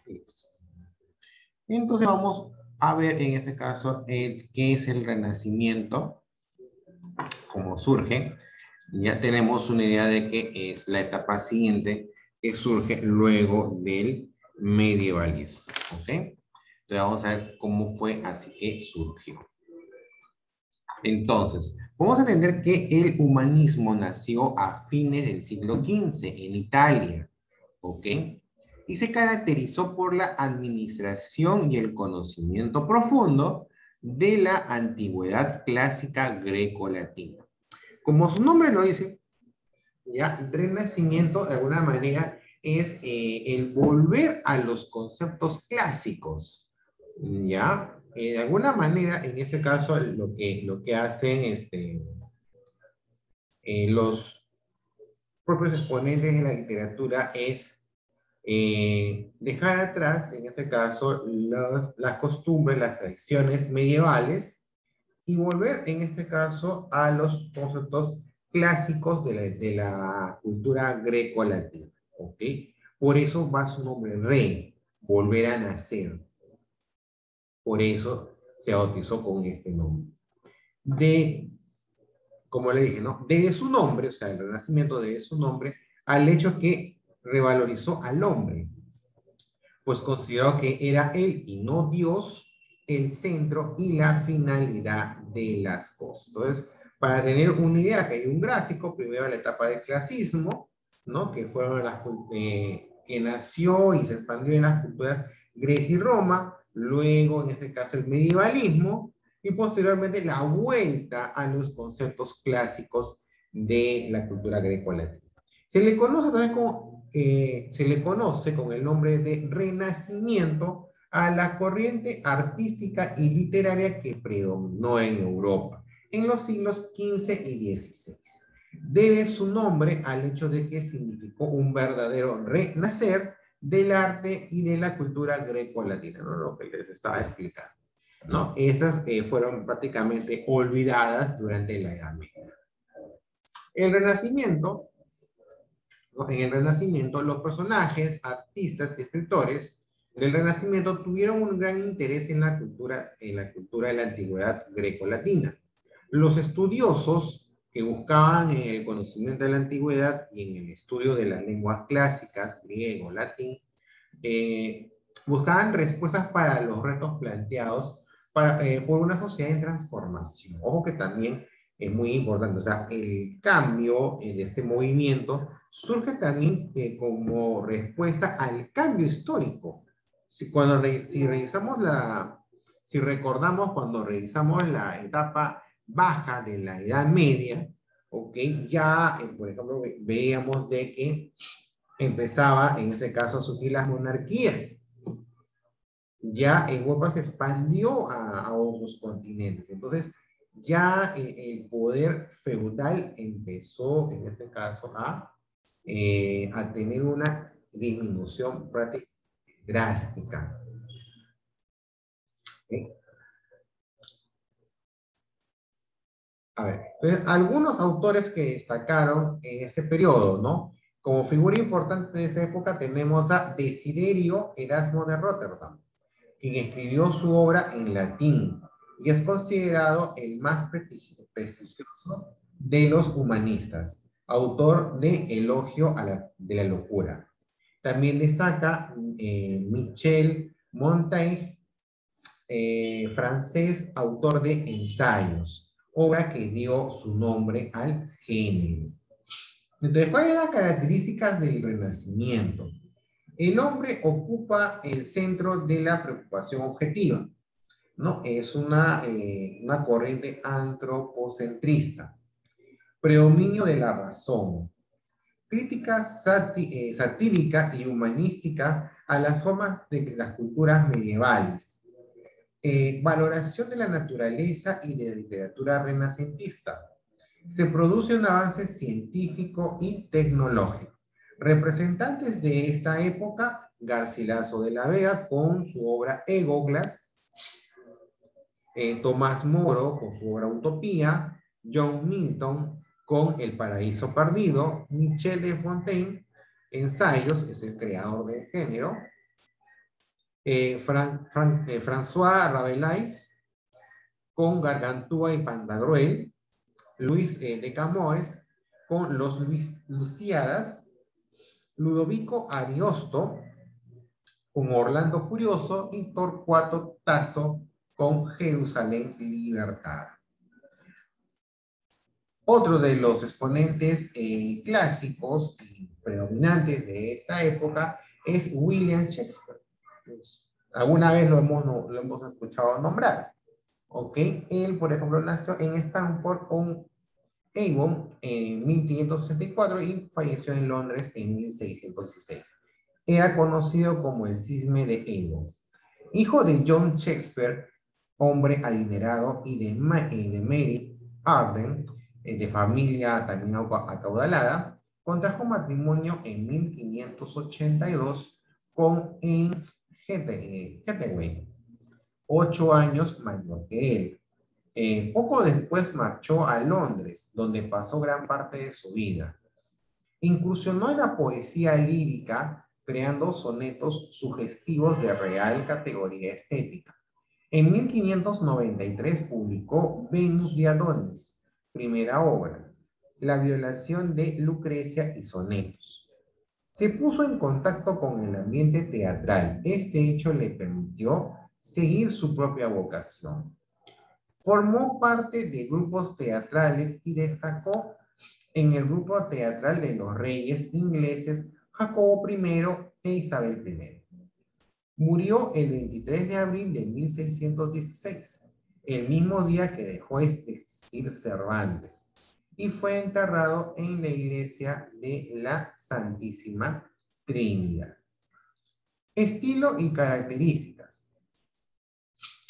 Listo. Entonces vamos a ver en este caso qué es el Renacimiento, cómo surge. Ya tenemos una idea de que es la etapa siguiente que surge luego del medievalismo. ¿Ok? Entonces vamos a ver cómo fue así que surgió. Entonces, vamos a entender que el humanismo nació a fines del siglo XV en Italia. ¿Ok? Y se caracterizó por la administración y el conocimiento profundo de la antigüedad clásica greco-latina. Como su nombre lo dice, ¿ya? El Renacimiento, de alguna manera, es el volver a los conceptos clásicos, ¿ya? De alguna manera, en ese caso, lo que hacen los propios exponentes de la literatura es dejar atrás, en este caso, las costumbres, las tradiciones medievales y volver, en este caso, a los conceptos clásicos de la cultura greco-latina. ¿Ok? Por eso va su nombre, rey, volver a nacer. Por eso se bautizó con este nombre. Como le dije, ¿no? Debe su nombre, o sea, el Renacimiento debe su nombre al hecho que revalorizó al hombre, pues consideró que era él y no Dios el centro y la finalidad de las cosas. Entonces, para tener una idea, que hay un gráfico, primero la etapa del clasismo, ¿no? Que fueron que nació y se expandió en las culturas Grecia y Roma, luego en este caso el medievalismo, y posteriormente la vuelta a los conceptos clásicos de la cultura greco-latina. Se le conoce también se le conoce con el nombre de Renacimiento a la corriente artística y literaria que predominó en Europa en los siglos XV y XVI. Debe su nombre al hecho de que significó un verdadero renacer del arte y de la cultura greco-latina, ¿no? Lo que les estaba explicando, ¿no? Esas fueron prácticamente olvidadas durante la Edad Media. El Renacimiento, ¿no? En el Renacimiento, los personajes, artistas y escritores del Renacimiento tuvieron un gran interés en la cultura de la antigüedad greco-latina. Los estudiosos que buscaban en el conocimiento de la antigüedad y en el estudio de las lenguas clásicas, griego, latín, buscaban respuestas para los retos planteados por una sociedad en transformación. Ojo que también es muy importante, o sea, el cambio de este movimiento surge también como respuesta al cambio histórico. Si recordamos cuando revisamos la etapa baja de la Edad Media, ¿ok? Ya, por ejemplo, veíamos de que empezaba, en este caso, a surgir las monarquías. Ya Europa se expandió a otros continentes. Entonces, ya el poder feudal empezó, en este caso, a tener una disminución prácticamente drástica. ¿Sí? A ver, entonces, algunos autores que destacaron en este periodo, ¿no? Como figura importante de esta época tenemos a Desiderio Erasmo de Rotterdam, quien escribió su obra en latín y es considerado el más prestigioso de los humanistas, autor de Elogio de la locura. También destaca Michel Montaigne, francés, autor de Ensayos, obra que dio su nombre al género. Entonces, ¿cuáles son las características del Renacimiento? El hombre ocupa el centro de la preocupación objetiva, ¿no? Es una corriente antropocentrista. Predominio de la razón. Crítica satírica y humanística a las formas de las culturas medievales. Valoración de la naturaleza y de la literatura renacentista. Se produce un avance científico y tecnológico. Representantes de esta época, Garcilaso de la Vega con su obra Egoglas, Tomás Moro con su obra Utopía, John Milton con El paraíso perdido. Michel de Fontaine, Ensayos, es el creador del género. François Rabelais, con Gargantúa y Pantagruel. Luis de Camões, con Los Lusíadas. Ludovico Ariosto, con Orlando Furioso. Y Torcuato Tasso, con Jerusalén Libertad. Otro de los exponentes clásicos y predominantes de esta época es William Shakespeare. Alguna vez lo hemos escuchado nombrar. ¿Ok? Él, por ejemplo, nació en Stamford-on-Avon en 1564 y falleció en Londres en 1616. Era conocido como el Cisne de Avon. Hijo de John Shakespeare, hombre adinerado, y de Mary Arden, de familia también acaudalada, contrajo matrimonio en 1582 con Anne Hathaway, 8 años mayor que él. Poco después marchó a Londres, donde pasó gran parte de su vida. Incursionó en la poesía lírica, creando sonetos sugestivos de real categoría estética. En 1593 publicó Venus de Adonis, primera obra, La violación de Lucrecia y sonetos. Se puso en contacto con el ambiente teatral. Este hecho le permitió seguir su propia vocación. Formó parte de grupos teatrales y destacó en el grupo teatral de los reyes ingleses Jacobo I e Isabel I. Murió el 23 de abril de 1616, el mismo día que dejó existir Cervantes, y fue enterrado en la iglesia de la Santísima Trinidad. Estilo y características.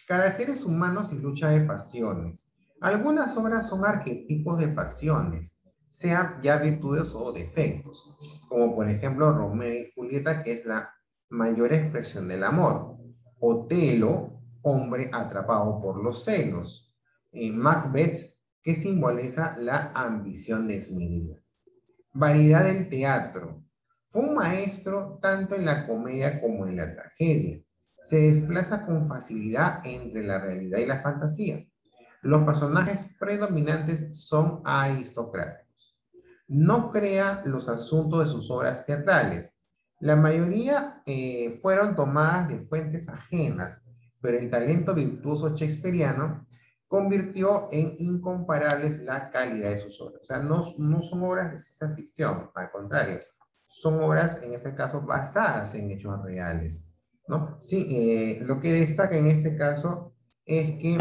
Caracteres humanos y lucha de pasiones. Algunas obras son arquetipos de pasiones, sean ya virtudes o defectos, como por ejemplo Romeo y Julieta, que es la mayor expresión del amor. Otelo, hombre atrapado por los celos. Macbeth, que simboliza la ambición desmedida. Variedad del teatro. Fue un maestro tanto en la comedia como en la tragedia. Se desplaza con facilidad entre la realidad y la fantasía. Los personajes predominantes son aristocráticos. No crea los asuntos de sus obras teatrales. La mayoría fueron tomadas de fuentes ajenas, pero el talento virtuoso shakespeariano convirtió en incomparables la calidad de sus obras. O sea, no son obras de ciencia ficción, al contrario, son obras, en este caso, basadas en hechos reales, ¿no? Sí, lo que destaca en este caso es que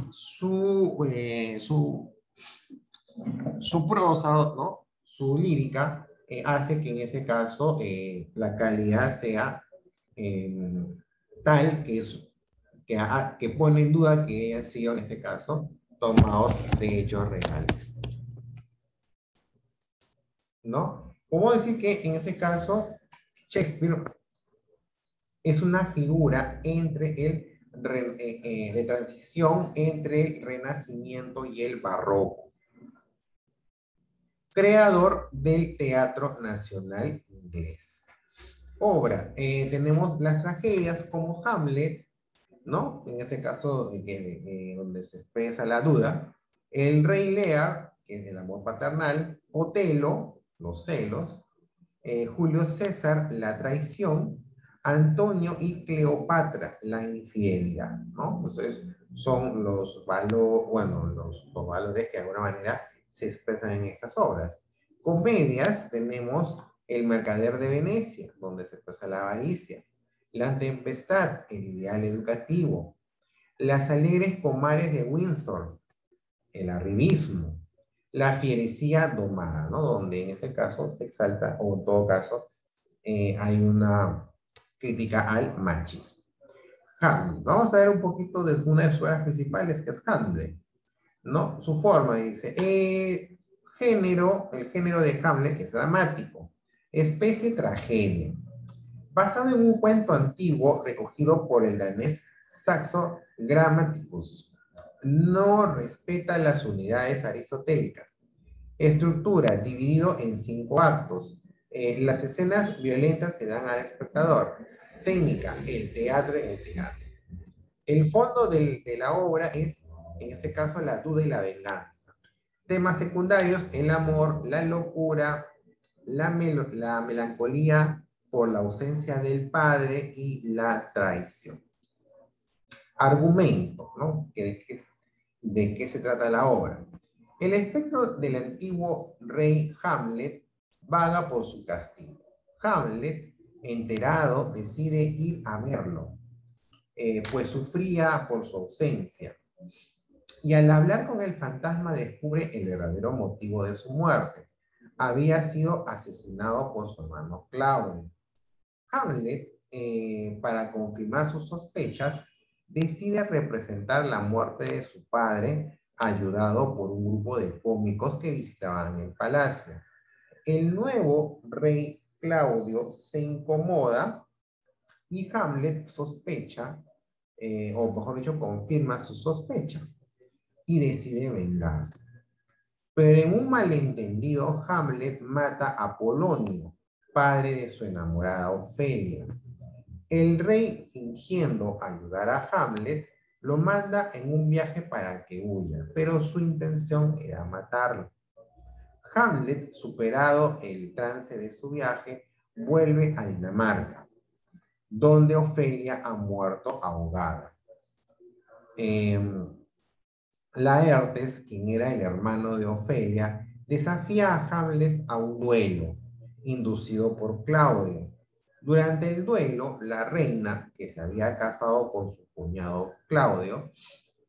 su prosa, ¿no? Su lírica, hace que en ese caso la calidad sea tal que pone en duda que hayan sido, en este caso, tomados de hechos reales, ¿no? Podemos decir que en ese caso Shakespeare es una figura de transición entre el Renacimiento y el Barroco. Creador del Teatro Nacional Inglés. Obra, tenemos las tragedias como Hamlet, ¿no? En este caso, donde se expresa la duda. El Rey Lear, que es el amor paternal. Otelo, los celos. Julio César, la traición. Antonio y Cleopatra, la infidelidad, ¿no? Entonces, son los valores que de alguna manera se expresan en estas obras. Comedias, tenemos El mercader de Venecia, donde se expresa la avaricia. La tempestad, el ideal educativo. Las alegres comares de Windsor, el arribismo. La fierecía domada, ¿no? Donde en este caso se exalta, o en todo caso, hay una crítica al machismo. Hamlet. Vamos a ver un poquito de una de sus obras principales, que es Hamlet, ¿no? Su forma, dice, el género de Hamlet es dramático, especie tragedia, basado en un cuento antiguo recogido por el danés Saxo Grammaticus. No respeta las unidades aristotélicas. Estructura, dividido en 5 actos. Las escenas violentas se dan al espectador. Técnica, el teatro en el teatro. El fondo de la obra es, en este caso, la duda y la venganza. Temas secundarios, el amor, la locura, la melancolía por la ausencia del padre y la traición. Argumento, ¿no? ¿De qué se trata la obra? El espectro del antiguo rey Hamlet vaga por su castillo. Hamlet, enterado, decide ir a verlo, pues sufría por su ausencia. Y al hablar con el fantasma descubre el verdadero motivo de su muerte. Había sido asesinado por su hermano Claudio. Hamlet, para confirmar sus sospechas, decide representar la muerte de su padre, ayudado por un grupo de cómicos que visitaban el palacio. El nuevo rey Claudio se incomoda y Hamlet sospecha, o mejor dicho, confirma su sospecha y decide vengarse. Pero en un malentendido, Hamlet mata a Polonio, padre de su enamorada Ofelia. El rey, fingiendo ayudar a Hamlet, lo manda en un viaje para que huya, pero su intención era matarlo. Hamlet, superado el trance de su viaje, vuelve a Dinamarca, donde Ofelia ha muerto ahogada. Laertes, quien era el hermano de Ofelia, desafía a Hamlet a un duelo, inducido por Claudio. Durante el duelo, la reina, que se había casado con su cuñado Claudio,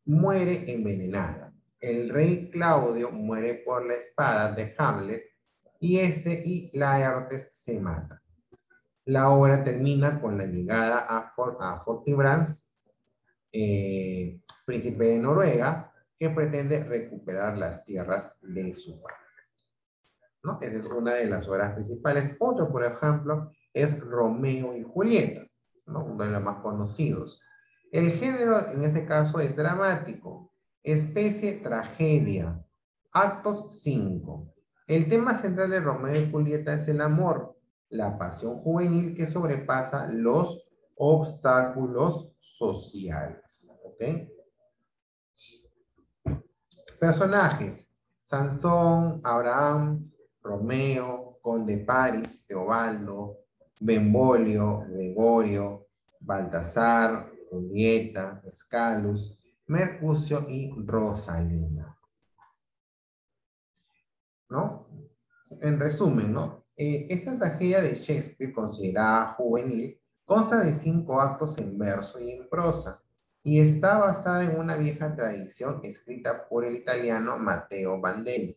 muere envenenada. El rey Claudio muere por la espada de Hamlet y y Laertes se matan. La obra termina con la llegada a Fortinbras, príncipe de Noruega, que pretende recuperar las tierras de su padre, ¿no? Esa es una de las obras principales. Otro, por ejemplo, es Romeo y Julieta, ¿no? Uno de los más conocidos. El género en este caso es dramático, especie tragedia, actos 5. El tema central de Romeo y Julieta es el amor, la pasión juvenil que sobrepasa los obstáculos sociales. ¿Ok? Personajes: Sansón, Abraham, Romeo, Conde Paris, Teobaldo, Benvolio, Gregorio, Baltasar, Julieta, Escalus, Mercucio y Rosalina. ¿No? En resumen, ¿no? Esta tragedia de Shakespeare, considerada juvenil, consta de 5 actos en verso y en prosa, y está basada en una vieja tradición escrita por el italiano Matteo Bandelli.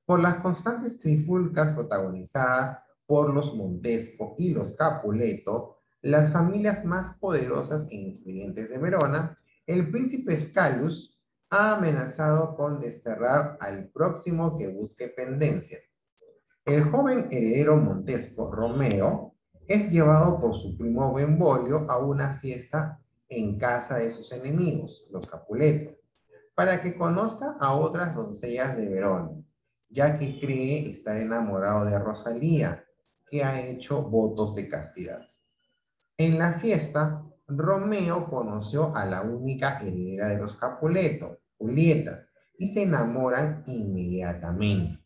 Por las constantes trifulcas protagonizadas por los Montesco y los Capuleto, las familias más poderosas e influyentes de Verona, el príncipe Scalus ha amenazado con desterrar al próximo que busque pendencia. El joven heredero Montesco, Romeo, es llevado por su primo Benvolio a una fiesta en casa de sus enemigos, los Capuletos, para que conozca a otras doncellas de Verona, ya que cree estar enamorado de Rosalía, que ha hecho votos de castidad. En la fiesta, Romeo conoció a la única heredera de los Capuleto, Julieta, y se enamoran inmediatamente.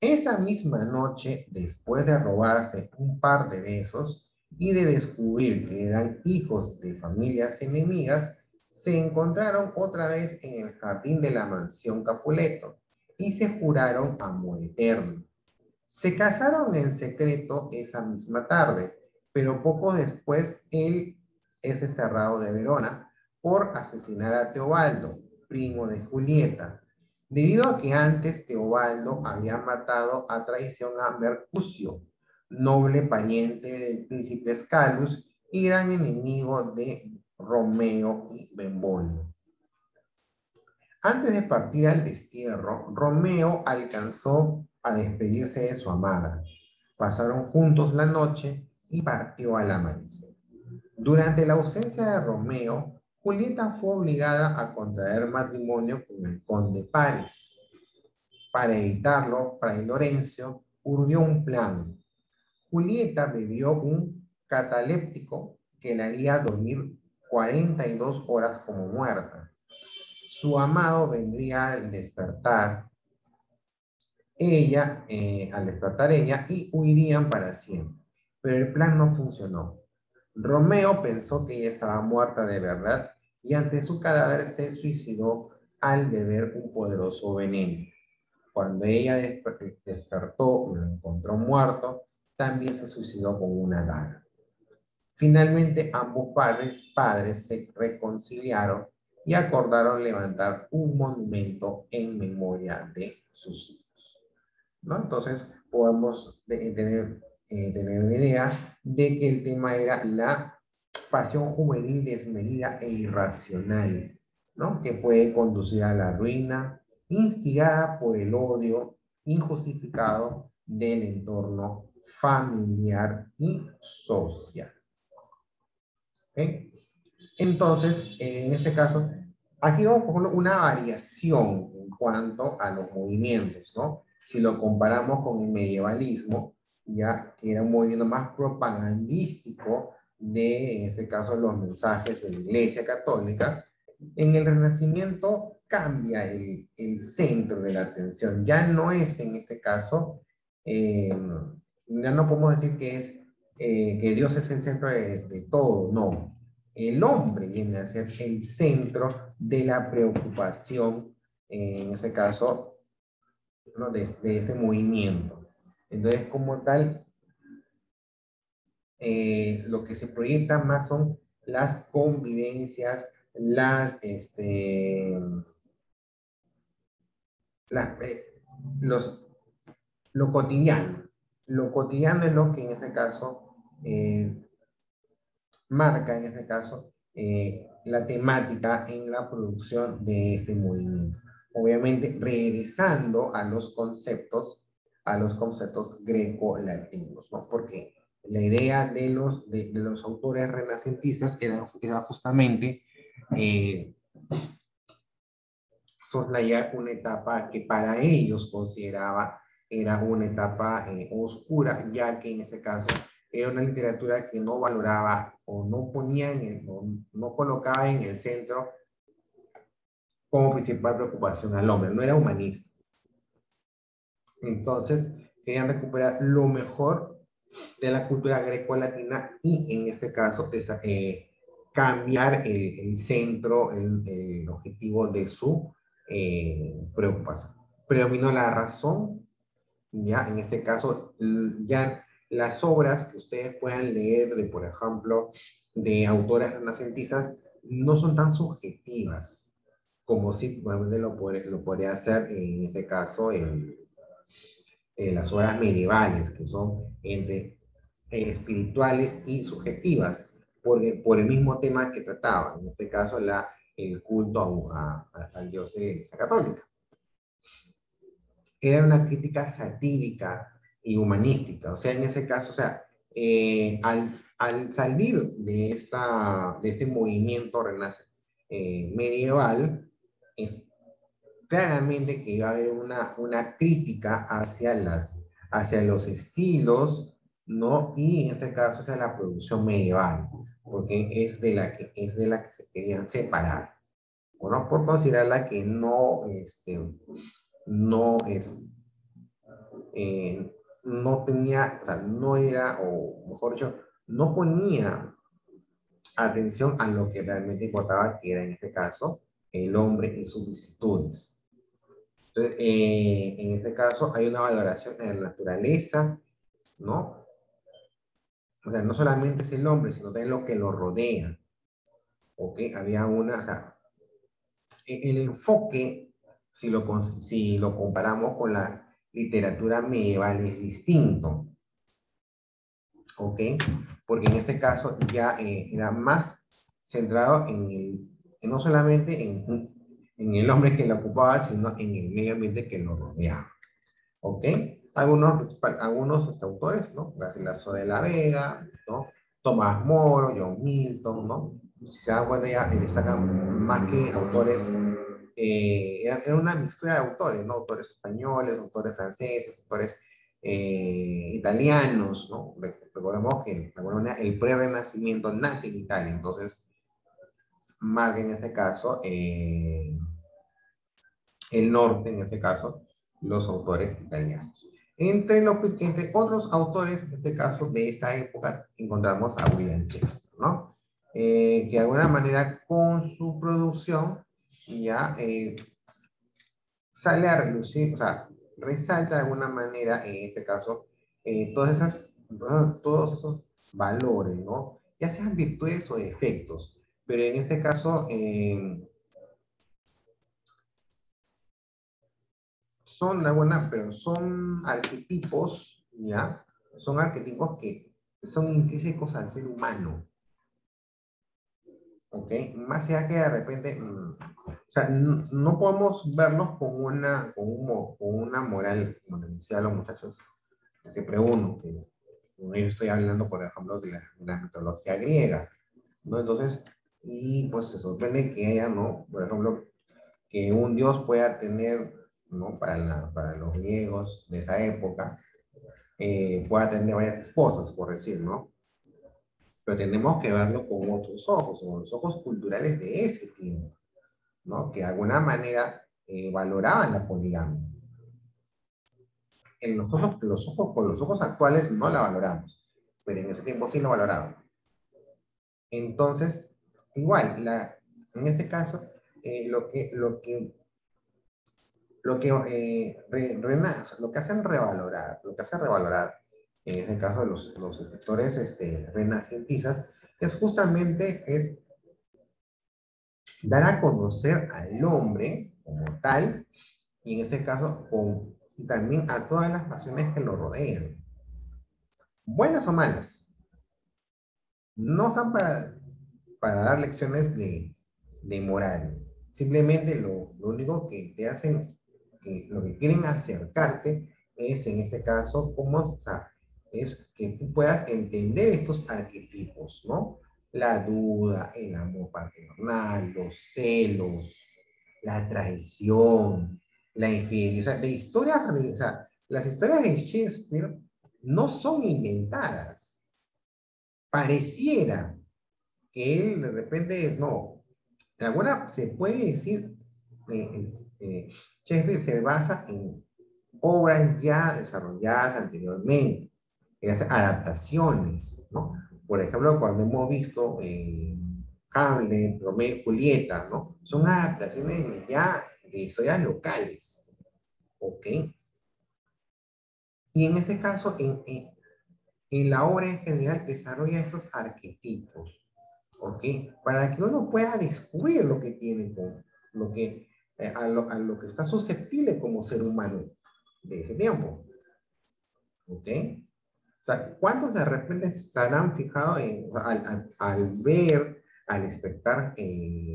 Esa misma noche, después de robarse un par de besos y de descubrir que eran hijos de familias enemigas, se encontraron otra vez en el jardín de la mansión Capuleto y se juraron amor eterno. Se casaron en secreto esa misma tarde, pero poco después él es desterrado de Verona por asesinar a Teobaldo, primo de Julieta, debido a que antes Teobaldo había matado a traición a Mercucio, noble pariente del príncipe Scalus y gran enemigo de Romeo y Benvolio. Antes de partir al destierro, Romeo alcanzó a despedirse de su amada. Pasaron juntos la noche y partió al amanecer. Durante la ausencia de Romeo, Julieta fue obligada a contraer matrimonio con el conde Paris. para evitarlo, Fray Lorenzo urdió un plan. Julieta bebió un cataléptico que la haría dormir 42 horas como muerta. Su amado vendría al despertar ella, y huirían para siempre. Pero el plan no funcionó. Romeo pensó que ella estaba muerta de verdad y ante su cadáver se suicidó al beber un poderoso veneno. Cuando ella despertó y lo encontró muerto, también se suicidó con una daga. Finalmente, ambos padres se reconciliaron y acordaron levantar un monumento en memoria de sus hijos, ¿no? Entonces, podemos tener una idea de que el tema era la pasión juvenil desmedida e irracional, ¿no? Que puede conducir a la ruina, instigada por el odio injustificado del entorno familiar y social. ¿Okay? Entonces, en este caso, aquí vamos por ejemplo, una variación en cuanto a los movimientos, ¿no? Si lo comparamos con el medievalismo, ya que era un movimiento más propagandístico de, en este caso, los mensajes de la Iglesia Católica, en el Renacimiento cambia el centro de la atención. Ya no es, en este caso, ya no podemos decir que es que Dios es el centro de todo, no. El hombre viene a ser el centro de la preocupación, en ese caso, ¿no? de este movimiento. Entonces, como tal, lo que se proyecta más son las convivencias, las, los, lo cotidiano. Lo cotidiano es lo que en ese caso marca, en este caso, la temática en la producción de este movimiento. Obviamente, regresando a los conceptos greco-latinos, ¿no? Porque la idea de los autores renacentistas era justamente soslayar una etapa que para ellos consideraba era una etapa oscura, ya que en ese caso era una literatura que no valoraba o no ponía no colocaba en el centro como principal preocupación al hombre, no era humanista. Entonces, querían recuperar lo mejor de la cultura greco-latina y en este caso cambiar el centro, el objetivo de su preocupación. Predominó la razón, ya en este caso, ya las obras que ustedes puedan leer de, por ejemplo, de autores renacentistas, no son tan subjetivas como si probablemente lo podría hacer en este caso las obras medievales, que son entre espirituales y subjetivas, por el mismo tema que trataban, en este caso el culto al Dios de la Iglesia Católica. Era una crítica satírica y humanística, o sea, en ese caso, o sea, al salir de este movimiento medieval, es claramente que iba a haber una crítica hacia los estilos, ¿no? Y en este caso hacia la producción medieval, porque es de la que se querían separar, ¿no? Por considerarla que no es, no tenía, o sea, no era, o mejor dicho, no ponía atención a lo que realmente importaba, que era en este caso el hombre y sus vicisitudes. Entonces, en este caso hay una valoración de la naturaleza, ¿no? O sea, no solamente es el hombre, sino también lo que lo rodea. ¿Ok? Había o sea, el enfoque, si lo comparamos con la literatura medieval, es distinto. ¿Ok? Porque en este caso ya era más centrado no solamente en el hombre que lo ocupaba, sino en el medio ambiente que lo rodeaba. ¿Ok? Algunos autores, ¿no? Garcilaso de la Vega, ¿no? Tomás Moro, John Milton, ¿no? Si se dan cuenta ya destacan más que autores era una mixtura de autores, ¿no? Autores españoles, autores franceses, autores italianos, ¿no? Recordemos que de alguna manera, el pre-renacimiento nace en Italia, entonces marca en ese caso el norte, en ese caso, los autores italianos. Entre otros autores, en este caso, de esta época, encontramos a William Shakespeare, ¿no? Que de alguna manera con su producción ya sale a relucir, o sea, resalta de alguna manera, en este caso, todos esos valores, ¿no? Ya sean virtudes o defectos, pero en este caso son de alguna, pero son arquetipos, ¿ya? Son arquetipos que son intrínsecos al ser humano, ¿ok? Más allá que de repente, o sea, no podemos verlos con una moral, como les decía a los muchachos, siempre uno, que yo estoy hablando, por ejemplo, de la mitología griega, ¿no? Entonces, y pues se sorprende que haya, ¿no? Por ejemplo, que un dios pueda tener, ¿no? Para los griegos de esa época, pueda tener varias esposas, por decir, ¿no? Pero tenemos que verlo con otros ojos, con los ojos culturales de ese tiempo, ¿no? Que de alguna manera valoraban la poligamia. Con los ojos actuales no la valoramos, pero en ese tiempo sí lo valoraban. Entonces, igual, en este caso, lo que hacen revalorar, lo que hace revalorar, en este caso los escritores renacentistas, es justamente dar a conocer al hombre como tal, y en este caso y también a todas las pasiones que lo rodean, buenas o malas. No son para dar lecciones de moral. Simplemente lo único que te hacen, que lo que quieren acercarte es, en este caso, o sea, es que tú puedas entender estos arquetipos, ¿no? La duda, el amor paternal, los celos, la traición, la infidelidad, de historias, o sea, las historias de Shakespeare no son inventadas. Pareciera que él de repente, no, de alguna se puede decir, Shakespeare se basa en obras ya desarrolladas anteriormente, que hace adaptaciones, ¿no? Por ejemplo, cuando hemos visto Hamlet, Romeo y Julieta, ¿no? Son adaptaciones ya de historias locales, ¿ok? Y en este caso, en la obra en general desarrolla estos arquetipos, ¿ok? Para que uno pueda descubrir lo que tiene, lo que, a lo que está susceptible como ser humano de ese tiempo, ¿ok? O sea, ¿cuántos de repente se habrán fijado o sea, al ver, al espectar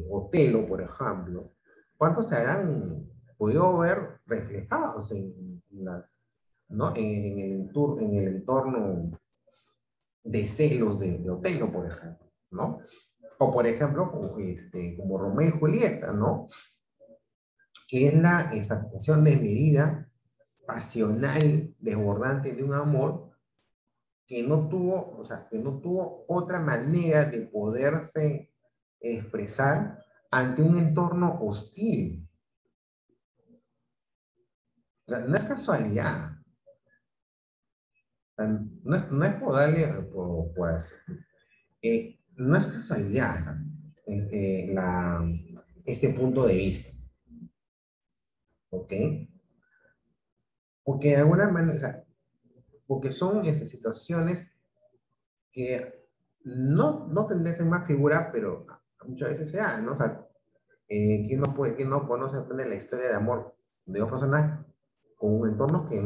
Otelo, por ejemplo, cuántos se habrán podido ver reflejados ¿no? En el entorno de celos de Otelo, por ejemplo, ¿no? O por ejemplo, como Romeo y Julieta, ¿no? Que es la exaltación desmedida, pasional, desbordante de un amor que no tuvo, o sea, que no tuvo otra manera de poderse expresar ante un entorno hostil. O sea, no es casualidad. O sea, no es por darle, por hacer, no es casualidad este punto de vista, ¿ok? Porque de alguna manera, o sea, porque son esas situaciones que no tendrían a ser más figura, pero muchas veces se dan, ¿no? O sea, ¿quién no conoce aprende la historia de amor de dos personas con entornos que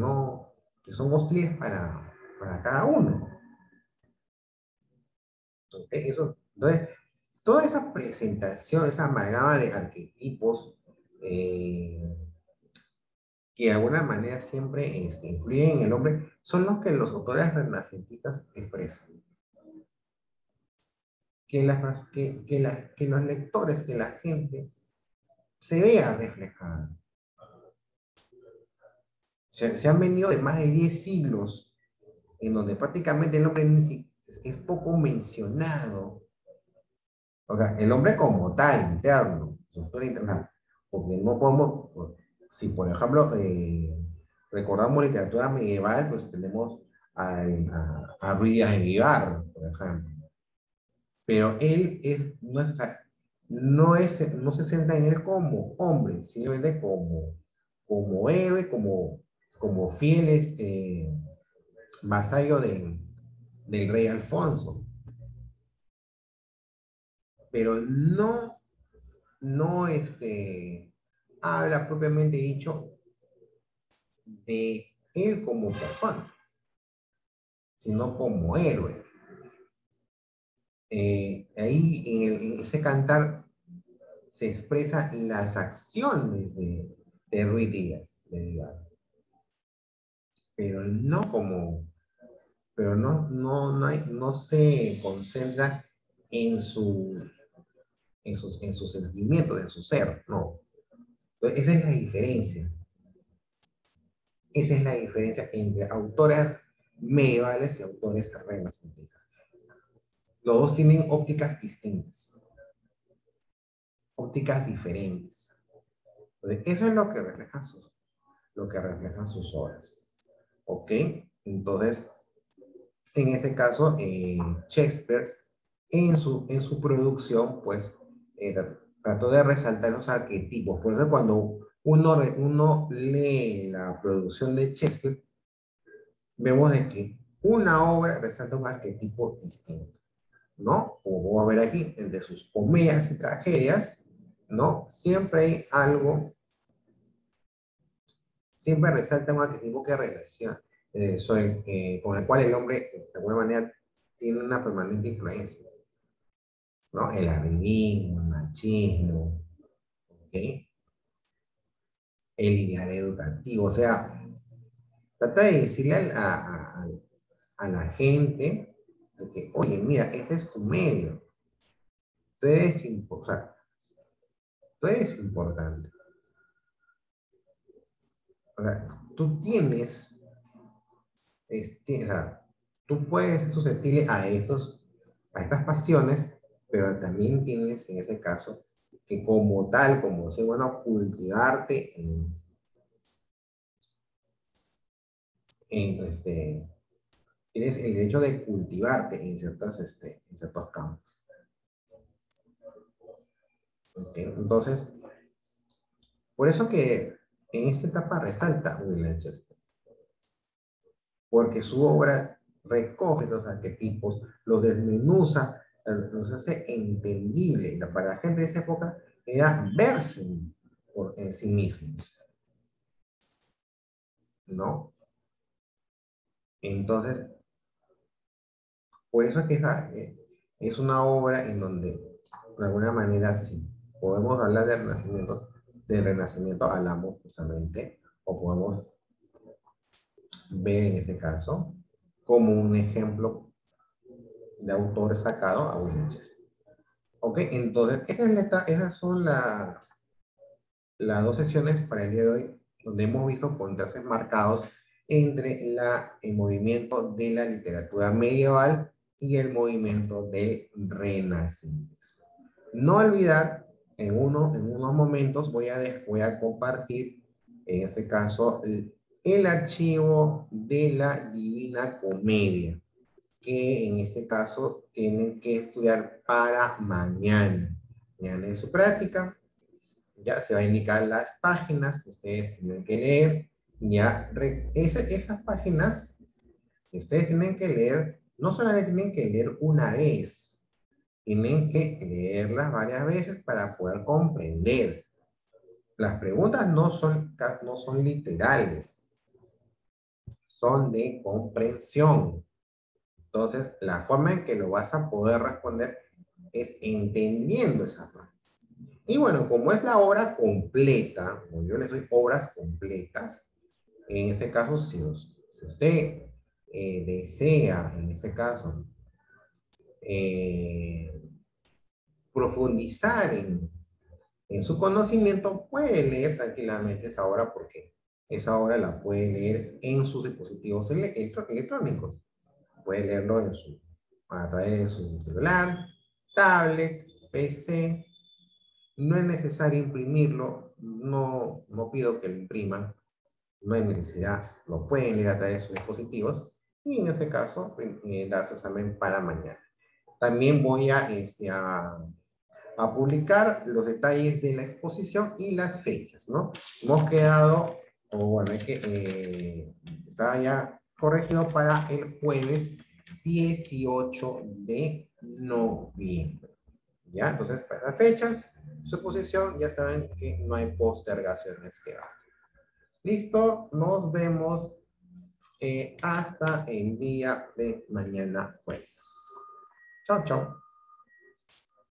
son hostiles para cada uno? Entonces, toda esa presentación, esa amalgama de arquetipos, eh, que de alguna manera siempre influyen en el hombre, son los que los autores renacentistas expresan. Que los lectores, que la gente se vea reflejada. Se han venido de más de 10 siglos en donde prácticamente el hombre es poco mencionado. O sea, el hombre como tal, interno, su historia interna, porque no podemos, si por ejemplo recordamos literatura medieval, pues tenemos a Ruiz Díaz de Vivar, por ejemplo. Pero él o sea, no se centra en él como hombre, sino como héroe, como fiel vasallo del rey Alfonso. Pero no habla propiamente dicho de él como persona, sino como héroe. Ahí en ese cantar se expresan las acciones de Ruiz Díaz, pero no como, pero no se concentra en en sus sentimientos, en su ser, no. Entonces, esa es la diferencia. Esa es la diferencia entre autores medievales y autores renacentistas. Los dos tienen ópticas distintas, ópticas diferentes. Entonces, eso es lo que reflejan sus obras. ¿Ok? Entonces, en ese caso, Shakespeare, en su producción, pues, trató de resaltar los arquetipos. Por eso cuando uno lee la producción de Shakespeare, vemos de que una obra resalta un arquetipo distinto, ¿no? Como vamos a ver aquí, entre sus comedias y tragedias, ¿no? Siempre resalta un arquetipo que relaciona, con el cual el hombre, de alguna manera, tiene una permanente influencia, ¿no? El arribismo, el machismo, ¿ok? El ideal educativo, o sea, trata de decirle a la gente de que, oye, mira, este es tu medio, o sea, tú eres importante. O sea, tú tienes, o sea, tú puedes ser susceptible a estas pasiones, pero también tienes en ese caso que como tal, como si bueno, cultivarte en tienes el derecho de cultivarte en ciertos campos. ¿Okay? Entonces, por eso que en esta etapa resalta William Shakespeare, porque su obra recoge los arquetipos, los desmenuza, los hace entendible. Para la gente de esa época era verse en sí mismos, ¿no? Entonces, por eso es que esa es una obra en donde, de alguna manera, sí, podemos hablar del Renacimiento hablamos justamente, o podemos ver en ese caso como un ejemplo de autor sacado a William Shakespeare. Ok, entonces, esas son las dos sesiones para el día de hoy, donde hemos visto contrastes marcados entre el movimiento de la literatura medieval y el movimiento del Renacimiento. No olvidar, en unos momentos voy a compartir, en este caso, el archivo de la Divina Comedia, que en este caso tienen que estudiar para mañana. Mañana en su práctica, ya se va a indicar las páginas que ustedes tienen que leer. Esas páginas que ustedes tienen que leer, no solamente tienen que leer una vez, tienen que leerlas varias veces para poder comprender. Las preguntas no son literales, son de comprensión. Entonces, la forma en que lo vas a poder responder es entendiendo esa frase. Y bueno, como es la obra completa, como yo les doy obras completas, en este caso, si usted desea, en este caso, eh, profundizar en su conocimiento puede leer tranquilamente esa hora porque esa hora la puede leer en sus dispositivos electrónicos. Puede leerlo a través de su celular, tablet, PC. No es necesario imprimirlo, no pido que lo impriman, no hay necesidad, lo pueden leer a través de sus dispositivos y en ese caso dar su examen para mañana. También voy a publicar los detalles de la exposición y las fechas, ¿no? Hemos quedado, o bueno, está ya corregido para el jueves 18 de noviembre. ¿Ya? Entonces, para las fechas, su exposición, ya saben que no hay postergaciones que bajen. Listo, nos vemos hasta el día de mañana, pues. Chao, chao.